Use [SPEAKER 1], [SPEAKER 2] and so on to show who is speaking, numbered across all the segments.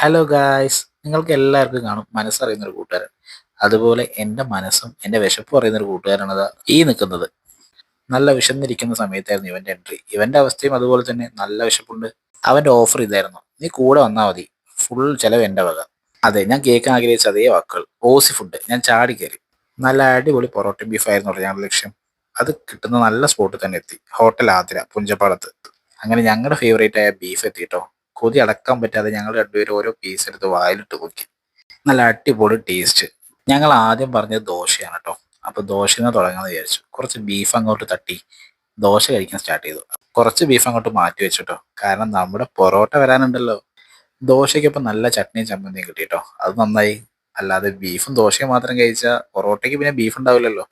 [SPEAKER 1] Hello guys, നിങ്ങൾക്ക് എല്ലാവർക്കും കാണും മനസ്സറിയുന്നൊരു കൂട്ടുകാരൻ. അതുപോലെ എൻ്റെ മനസ്സും എൻ്റെ വിശപ്പും അറിയുന്നൊരു കൂട്ടുകാരാണ് ഈ നിൽക്കുന്നത്. നല്ല വിശന്നിരിക്കുന്ന സമയത്തായിരുന്നു ഇവൻ്റെ എൻട്രി. ഇവൻ്റെ അവസ്ഥയും അതുപോലെ തന്നെ നല്ല വിശപ്പുണ്ട്. അവൻ്റെ ഓഫർ ഇതായിരുന്നു: നീ കൂടെ വന്നാൽ മതി, ഫുൾ ചെലവ് എൻ്റെ വക. അതെ, ഞാൻ കേൾക്കാൻ ആഗ്രഹിച്ച അതേ വാക്കുകൾ. Aussie food. ഞാൻ ചാടി കയറി. നല്ല അടിപൊളി പൊറോട്ടയും ബീഫായിരുന്നു ഞങ്ങളുടെ ലക്ഷ്യം. അത് കിട്ടുന്ന നല്ല സ്പോട്ടിൽ തന്നെ എത്തി. ഹോട്ടൽ ആതിര, പുഞ്ചപ്പാടത്ത്. അങ്ങനെ ഞങ്ങളുടെ ഫേവറേറ്റ് ആയ ബീഫ് എത്തിയിട്ടോ. കൊതി അടക്കാൻ പറ്റാതെ ഞങ്ങൾ രണ്ടുപേരും ഓരോ പീസ് എടുത്ത് വായിലിട്ട് നോക്കി. നല്ല അടിപൊളി ടേസ്റ്റ്. ഞങ്ങൾ ആദ്യം പറഞ്ഞത് ദോശയാണ് കേട്ടോ. അപ്പൊ ദോശയിൽ നിന്ന് തുടങ്ങാമെന്ന് വിചാരിച്ചു. കുറച്ച് ബീഫ് അങ്ങോട്ട് തട്ടി ദോശ കഴിക്കാൻ സ്റ്റാർട്ട് ചെയ്തു. കുറച്ച് ബീഫ് അങ്ങോട്ട് മാറ്റി വെച്ചിട്ടോ, കാരണം നമ്മുടെ പൊറോട്ട വരാനുണ്ടല്ലോ. ദോശയ്ക്കൊപ്പം നല്ല ചട്നിയും ചമ്മന്തിയും കിട്ടിട്ടോ, അത് നന്നായി. അല്ലാതെ ബീഫും ദോശയും മാത്രം കഴിച്ചാൽ പൊറോട്ടയ്ക്ക് പിന്നെ ബീഫ് ഉണ്ടാവില്ലല്ലോ.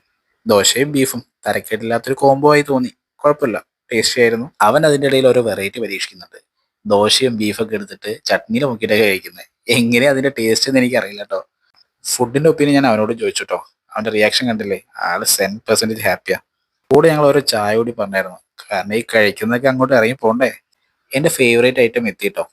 [SPEAKER 1] ദോശയും ബീഫും തരക്കേടില്ലാത്തൊരു കോംബോ ആയി തോന്നി. കുഴപ്പമില്ല, ടേസ്റ്റി ആയിരുന്നു. അവൻ അതിൻ്റെ ഇടയിൽ ഓരോ വെറൈറ്റി പരീക്ഷിക്കുന്നുണ്ട്. ദോശയും ബീഫൊക്കെ എടുത്തിട്ട് ചട്നിയിൽ മുക്കിയിട്ടൊക്കെ കഴിക്കുന്നത്. എങ്ങനെയാ അതിന്റെ ടേസ്റ്റ് എന്ന് എനിക്ക് അറിയില്ല കേട്ടോ. ഫുഡിന്റെ ഒപ്പീനിയൻ ഞാൻ അവനോട് ചോദിച്ചിട്ടോ. അവന്റെ റിയാക്ഷൻ കണ്ടില്ലേ, ആള് 100% ഹാപ്പിയാ. കൂടെ ഞങ്ങൾ ഓരോ ചായ കൂടി പറഞ്ഞായിരുന്നു, കാരണം ഈ കഴിക്കുന്നതൊക്കെ അങ്ങോട്ട് ഇറങ്ങി പോണ്ടേ. എന്റെ ഫേവറേറ്റ് ഐറ്റം എത്തിയിട്ടോ,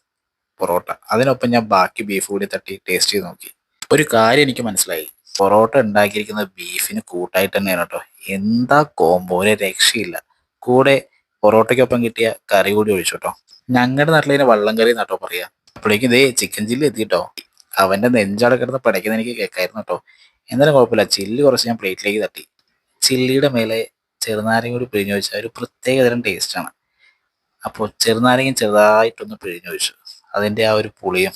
[SPEAKER 1] പൊറോട്ട. അതിനൊപ്പം ഞാൻ ബാക്കി ബീഫ് കൂടി തട്ടി ടേസ്റ്റ് ചെയ്ത് നോക്കി. ഒരു കാര്യം എനിക്ക് മനസ്സിലായി: പൊറോട്ട ഉണ്ടാക്കിയിരിക്കുന്നത് ബീഫിന് കൂട്ടായിട്ട് തന്നെയാണ് കേട്ടോ. എന്താ കോംബോ, ഒരു രക്ഷയില്ല. കൂടെ പൊറോട്ടയ്ക്കൊപ്പം കിട്ടിയ കറി കൂടി ഒഴിച്ചോട്ടോ. ഞങ്ങളുടെ നാട്ടിലെ വള്ളം കറി എന്നാട്ടോ പറയാ. അപ്പോഴേക്കും ഇതേ ചിക്കൻ ചില്ലി എത്തിയിട്ടോ. അവന്റെ നെഞ്ചാടെ കിടന്ന് പടയ്ക്കുന്ന എനിക്ക് കേൾക്കായിരുന്നു കേട്ടോ. എന്തായാലും കുഴപ്പമില്ല, ചില്ലി കുറച്ച് ഞാൻ പ്ലേറ്റിലേക്ക് തട്ടി. ചില്ലിയുടെ മേലെ ചെറുനാരങ്ങ കൂടി പിഴിഞ്ഞു വെച്ചാൽ ഒരു പ്രത്യേക തരം ടേസ്റ്റാണ്. അപ്പോൾ ചെറുനാരങ്ങ ചെറുതായിട്ടൊന്ന് പിഴിഞ്ഞു വെച്ചു. അതിന്റെ ആ ഒരു പുളിയും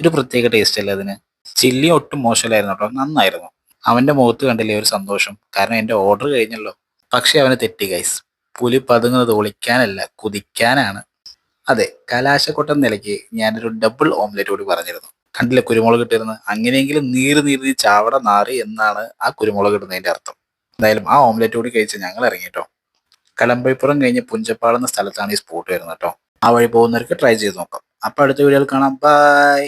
[SPEAKER 1] ഒരു പ്രത്യേക ടേസ്റ്റ് അല്ലേ അതിന്. ചില്ലി ഒട്ടും മോശമില്ലായിരുന്നു കേട്ടോ, നന്നായിരുന്നു. അവന്റെ മുഖത്ത് കണ്ടില്ലേ ഒരു സന്തോഷം, കാരണം എന്റെ ഓർഡർ കഴിഞ്ഞല്ലോ. പക്ഷെ അവന് തെറ്റി ഗൈസ്. പുലി പതുങ്ങുന്നത് ഒളിക്കാനല്ല, കുതിക്കാനാണ്. അതെ, കലാശക്കൊട്ട നിലയ്ക്ക് ഞാനൊരു ഡബിൾ ഓംലെറ്റ് കൂടി പറഞ്ഞിരുന്നു. കണ്ടില്ല കുരുമുളക് ഇട്ടിരുന്നത്. അങ്ങനെയെങ്കിലും നീറി നീറി ചാവട നാറി എന്നാണ് ആ കുരുമുളക് ഇടുന്നതിന്റെ അർത്ഥം. എന്തായാലും ആ ഓംലെറ്റ് കൂടി കഴിച്ച് ഞങ്ങൾ ഇറങ്ങിട്ടോ. കലമ്പഴിപ്പുറം കഴിഞ്ഞ് പുഞ്ചപ്പാട് എന്ന സ്ഥലത്താണ് ഈ സ്പോട്ട് വരുന്നത് കേട്ടോ. ആ വഴി പോകുന്നവർക്ക് ട്രൈ ചെയ്ത് നോക്കാം. അപ്പൊ അടുത്ത വീഡിയോയിൽ കാണാം. ബൈ.